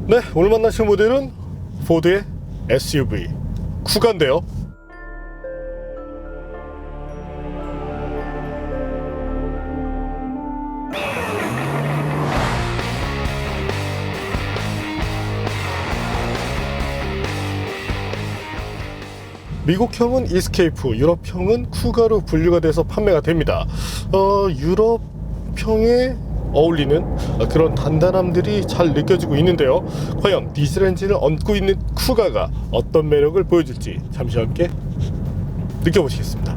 네, 오늘 만나실 모델은 포드의 SUV 쿠가인데요. 미국형은 이스케이프, 유럽형은 쿠가로 분류가 돼서 판매가 됩니다. 유럽형에 어울리는 그런 단단함들이 잘 느껴지고 있는데요. 과연 디젤 엔진을 얹고 있는 쿠가가 어떤 매력을 보여줄지 잠시 함께 느껴보시겠습니다.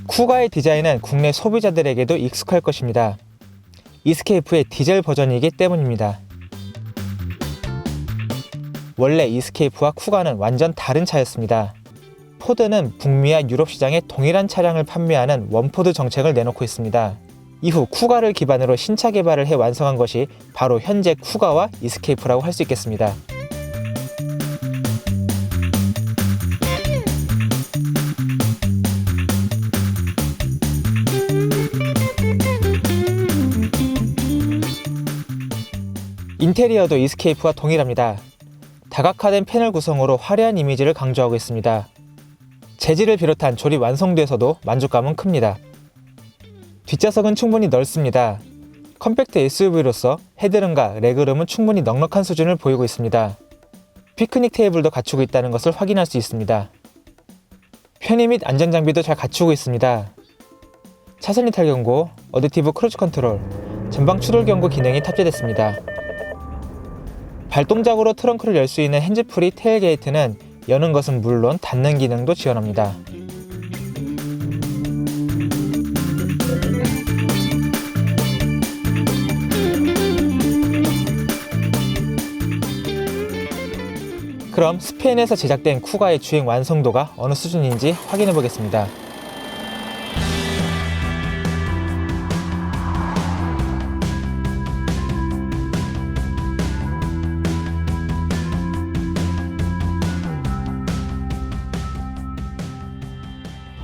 쿠가의 디자인은 국내 소비자들에게도 익숙할 것입니다. 이스케이프의 디젤 버전이기 때문입니다. 원래 이스케이프와 쿠가는 완전 다른 차였습니다. 포드는 북미와 유럽 시장에 동일한 차량을 판매하는 원포드 정책을 내놓고 있습니다. 이후 쿠가를 기반으로 신차 개발을 해 완성한 것이 바로 현재 쿠가와 이스케이프라고 할 수 있겠습니다. 인테리어도 이스케이프와 동일합니다. 다각화된 패널 구성으로 화려한 이미지를 강조하고 있습니다. 재질을 비롯한 조립 완성도에서도 만족감은 큽니다. 뒷좌석은 충분히 넓습니다. 컴팩트 SUV로서 헤드룸과 레그룸은 충분히 넉넉한 수준을 보이고 있습니다. 피크닉 테이블도 갖추고 있다는 것을 확인할 수 있습니다. 편의 및 안전장비도 잘 갖추고 있습니다. 차선 이탈 경고, 어댑티브 크루즈 컨트롤, 전방 추돌 경고 기능이 탑재됐습니다. 발동작으로 트렁크를 열 수 있는 핸즈프리 테일게이트는 여는 것은 물론 닫는 기능도 지원합니다. 그럼 스페인에서 제작된 쿠가의 주행 완성도가 어느 수준인지 확인해 보겠습니다.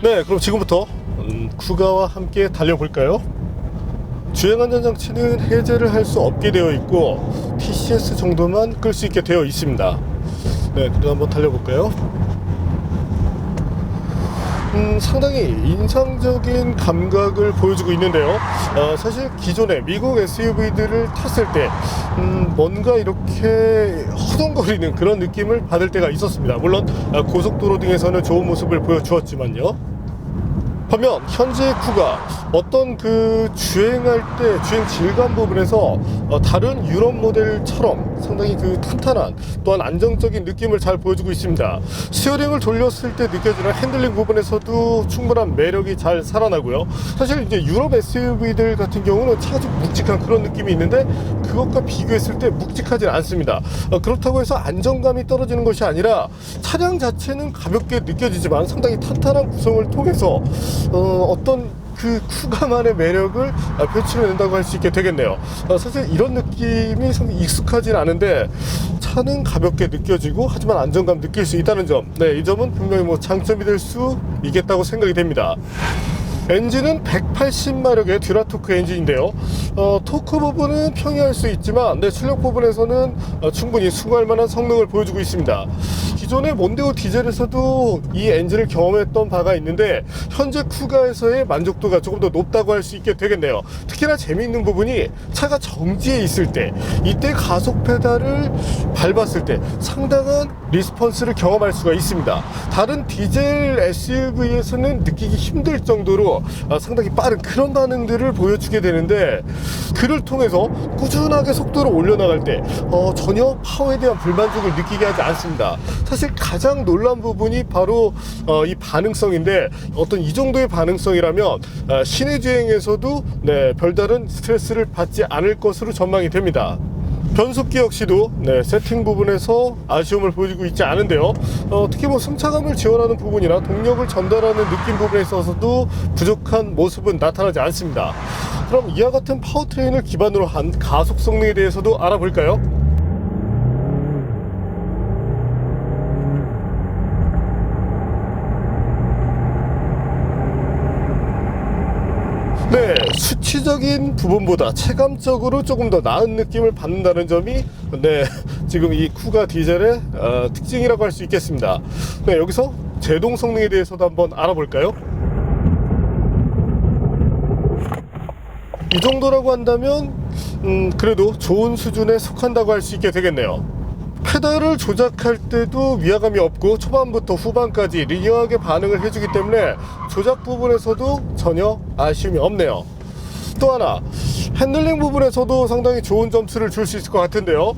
네, 그럼 지금부터 쿠가와 함께 달려볼까요? 주행안전장치는 해제를 할 수 없게 되어 있고 TCS 정도만 끌 수 있게 되어 있습니다. 네, 그럼 한번 달려볼까요? 상당히 인상적인 감각을 보여주고 있는데요. 사실 기존의 미국 SUV들을 탔을 때 뭔가 이렇게 허둥거리는 그런 느낌을 받을 때가 있었습니다. 물론 고속도로 등에서는 좋은 모습을 보여주었지만요. 반면 현재 쿠가 어떤 그 주행할 때 주행 질감 부분에서 다른 유럽 모델처럼 상당히 그 탄탄한 또한 안정적인 느낌을 잘 보여주고 있습니다. 스티어링을 돌렸을 때 느껴지는 핸들링 부분에서도 충분한 매력이 잘 살아나고요. 사실 이제 유럽 SUV들 같은 경우는 차가 좀 묵직한 그런 느낌이 있는데 그것과 비교했을 때 묵직하진 않습니다. 그렇다고 해서 안정감이 떨어지는 것이 아니라 차량 자체는 가볍게 느껴지지만 상당히 탄탄한 구성을 통해서 어떤 그 쿠가만의 매력을 표출해낸다고 할 수 있게 되겠네요. 사실 이런 느낌이 상당히 익숙하진 않은데 차는 가볍게 느껴지고 하지만 안정감 느낄 수 있다는 점, 네, 이 점은 분명히 뭐 장점이 될 수 있겠다고 생각이 됩니다. 엔진은 180마력의 듀라토크 엔진인데요. 토크 부분은 평이할 수 있지만 출력 부분에서는 충분히 수고할 만한 성능을 보여주고 있습니다. 기존의 몬데오 디젤에서도 이 엔진을 경험했던 바가 있는데 현재 쿠가에서의 만족도가 조금 더 높다고 할 수 있게 되겠네요. 특히나 재미있는 부분이 차가 정지해 있을 때 이때 가속 페달을 밟았을 때 상당한 리스폰스를 경험할 수가 있습니다. 다른 디젤 SUV에서는 느끼기 힘들 정도로 상당히 빠른 그런 반응들을 보여주게 되는데 그를 통해서 꾸준하게 속도를 올려나갈 때 전혀 파워에 대한 불만족을 느끼게 하지 않습니다. 사실 가장 놀란 부분이 바로 이 반응성인데 어떤 이 정도의 반응성이라면 시내 주행에서도 별다른 스트레스를 받지 않을 것으로 전망이 됩니다. 변속기 역시도 세팅 부분에서 아쉬움을 보여주고 있지 않은데요. 특히 뭐 승차감을 지원하는 부분이나 동력을 전달하는 느낌 부분에 있어서도 부족한 모습은 나타나지 않습니다. 그럼 이와 같은 파워트레인을 기반으로 한 가속 성능에 대해서도 알아볼까요? 수치적인 부분보다 체감적으로 조금 더 나은 느낌을 받는다는 점이 지금 이 쿠가 디젤의 특징이라고 할 수 있겠습니다. 여기서 제동 성능에 대해서도 한번 알아볼까요? 이 정도라고 한다면 그래도 좋은 수준에 속한다고 할 수 있게 되겠네요. 페달을 조작할 때도 위화감이 없고 초반부터 후반까지 리니어하게 반응을 해주기 때문에 조작 부분에서도 전혀 아쉬움이 없네요. 또 하나, 핸들링 부분에서도 상당히 좋은 점수를 줄 수 있을 것 같은데요.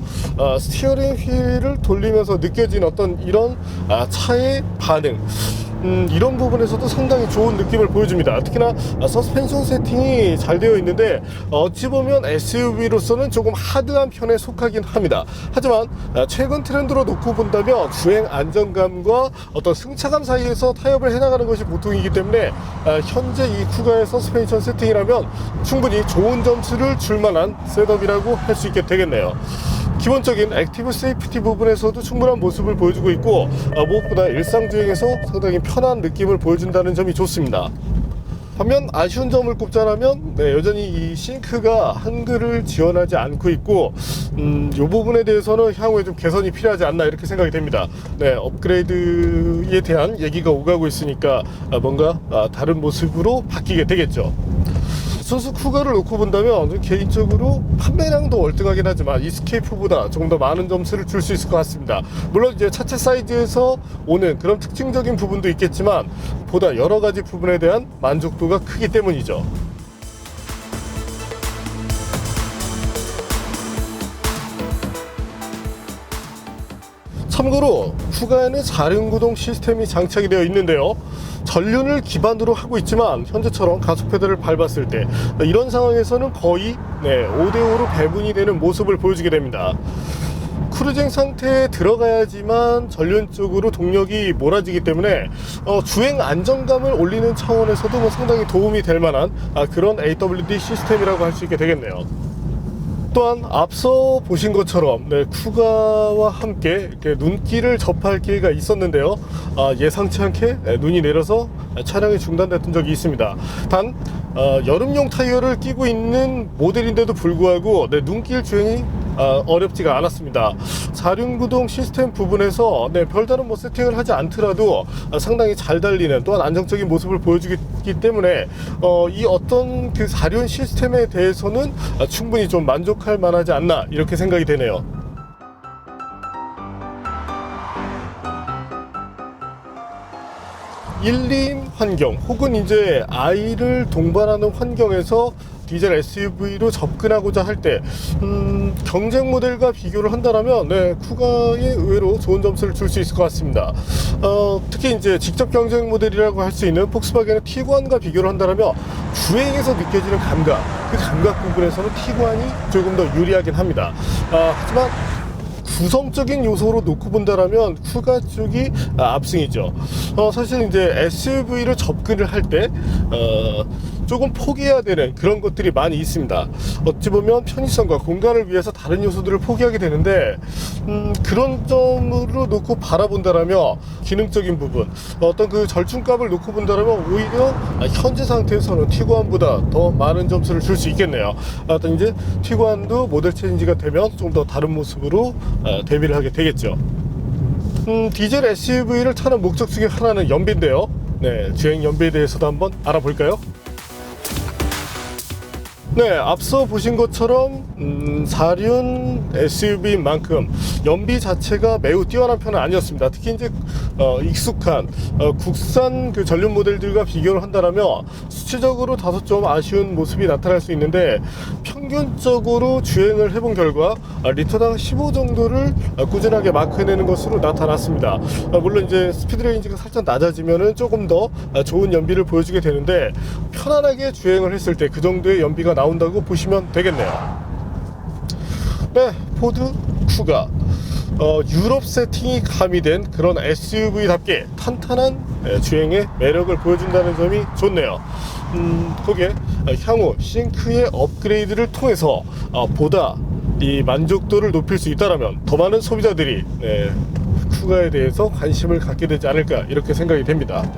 스티어링 휠을 돌리면서 느껴진 어떤 이런 차의 반응, 이런 부분에서도 상당히 좋은 느낌을 보여줍니다. 특히나 서스펜션 세팅이 잘 되어 있는데 어찌 보면 SUV로서는 조금 하드한 편에 속하긴 합니다. 하지만 최근 트렌드로 놓고 본다면 주행 안정감과 어떤 승차감 사이에서 타협을 해나가는 것이 보통이기 때문에 현재 이 쿠가의 서스펜션 세팅이라면 충분히 좋은 점수를 줄 만한 셋업이라고 할 수 있게 되겠네요. 기본적인 액티브 세이프티 부분에서도 충분한 모습을 보여주고 있고 무엇보다 일상주행에서 상당히 편한 느낌을 보여준다는 점이 좋습니다. 반면 아쉬운 점을 꼽자라면 여전히 이 싱크가 한글을 지원하지 않고 있고 이 부분에 대해서는 향후에 좀 개선이 필요하지 않나 이렇게 생각이 됩니다. 업그레이드에 대한 얘기가 오가고 있으니까 뭔가 다른 모습으로 바뀌게 되겠죠. 순수 쿠가를 놓고 본다면 개인적으로 판매량도 월등하긴 하지만 이스케이프보다 조금 더 많은 점수를 줄 수 있을 것 같습니다. 물론 이제 차체 사이즈에서 오는 그런 특징적인 부분도 있겠지만 보다 여러 가지 부분에 대한 만족도가 크기 때문이죠. 참고로 쿠가에는 4륜 구동 시스템이 장착이 되어 있는데요. 전륜을 기반으로 하고 있지만 현재처럼 가속 페달을 밟았을 때 이런 상황에서는 거의 5대5로 배분이 되는 모습을 보여주게 됩니다. 크루징 상태에 들어가야지만 전륜 쪽으로 동력이 몰아지기 때문에 주행 안정감을 올리는 차원에서도 상당히 도움이 될 만한 그런 AWD 시스템이라고 할 수 있게 되겠네요. 또한 앞서 보신 것처럼 쿠가와 함께 이렇게 눈길을 접할 기회가 있었는데요. 예상치 않게 눈이 내려서 차량이 중단됐던 적이 있습니다. 단 여름용 타이어를 끼고 있는 모델인데도 불구하고 눈길 주행이 어렵지가 않았습니다. 4륜 구동 시스템 부분에서 별다른 세팅을 하지 않더라도 상당히 잘 달리는 또한 안정적인 모습을 보여주기 때문에 이 어떤 그 4륜 시스템에 대해서는 충분히 좀 만족할 만하지 않나 이렇게 생각이 되네요. 일린 환경 혹은 이제 아이를 동반하는 환경에서 디젤 SUV로 접근하고자 할 때 경쟁 모델과 비교를 한다면 쿠가에 의외로 좋은 점수를 줄 수 있을 것 같습니다. 특히 이제 직접 경쟁 모델이라고 할 수 있는 폭스바겐의 티구안과 비교를 한다면 주행에서 느껴지는 감각, 그 감각 부분에서는 티구안이 조금 더 유리하긴 합니다. 하지만 구성적인 요소로 놓고 본다라면 쿠가 쪽이 압승이죠. 사실 이제 SUV로 접근을 할 때 조금 포기해야 되는 그런 것들이 많이 있습니다. 어찌 보면 편의성과 공간을 위해서 다른 요소들을 포기하게 되는데 그런 점으로 놓고 바라본다라면 기능적인 부분, 어떤 그 절충값을 놓고 본다라면 오히려 현재 상태에서는 티구안보다 더 많은 점수를 줄 수 있겠네요. 어떤 이제 티구안도 모델 체인지가 되면 좀 더 다른 모습으로 데뷔를 하게 되겠죠. 디젤 SUV를 타는 목적 중에 하나는 연비인데요. 주행 연비에 대해서도 한번 알아볼까요? 앞서 보신 것처럼 4륜 SUV인 만큼 연비 자체가 매우 뛰어난 편은 아니었습니다. 특히 이제 익숙한 국산 그 전륜 모델들과 비교를 한다면 수치적으로 다소 좀 아쉬운 모습이 나타날 수 있는데 평균적으로 주행을 해본 결과 리터당 15 정도를 꾸준하게 마크해내는 것으로 나타났습니다. 물론 이제 스피드 레인지가 살짝 낮아지면은 조금 더 좋은 연비를 보여주게 되는데 편안하게 주행을 했을 때 그 정도의 연비가 나온다고 보시면 되겠네요. 포드 쿠가 유럽 세팅이 가미된 그런 SUV답게 탄탄한 주행의 매력을 보여준다는 점이 좋네요. 거기에 향후 싱크의 업그레이드를 통해서 보다 이 만족도를 높일 수 있다면 더 많은 소비자들이 쿠가에 대해서 관심을 갖게 되지 않을까 이렇게 생각이 됩니다.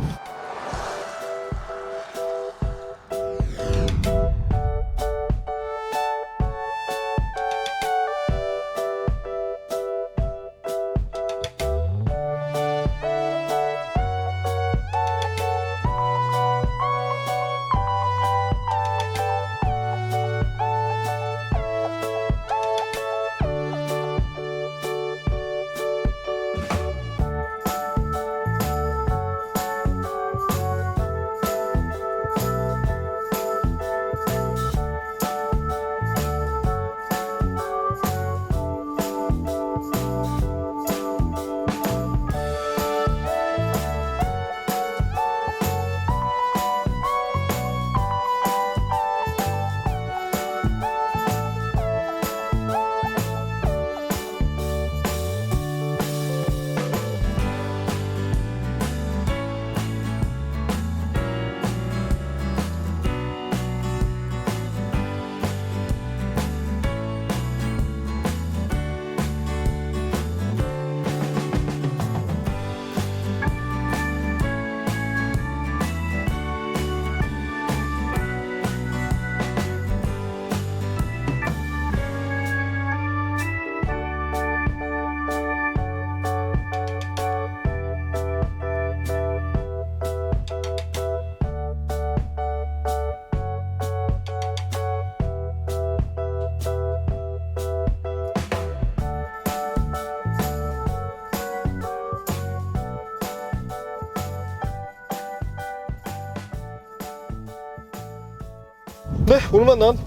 네, 오늘 만난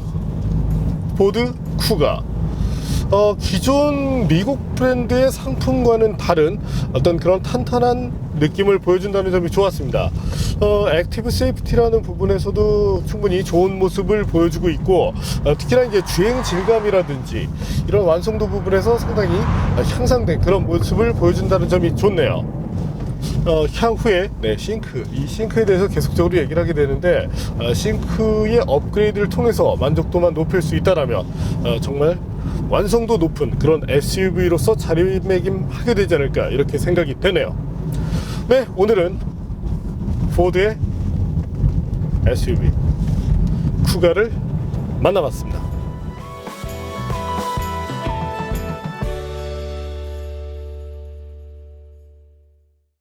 포드 쿠가 기존 미국 브랜드의 상품과는 다른 어떤 그런 탄탄한 느낌을 보여준다는 점이 좋았습니다. 액티브 세이프티라는 부분에서도 충분히 좋은 모습을 보여주고 있고, 특히나 이제 주행 질감이라든지 이런 완성도 부분에서 상당히 향상된 그런 모습을 보여준다는 점이 좋네요. 향후에 이 싱크에 대해서 계속적으로 얘기를 하게 되는데, 싱크의 업그레이드를 통해서 만족도만 높일 수 있다라면 정말 완성도 높은 그런 SUV로서 자리매김하게 되지 않을까, 이렇게 생각이 되네요. 네, 오늘은 포드의 SUV 쿠가를 만나봤습니다.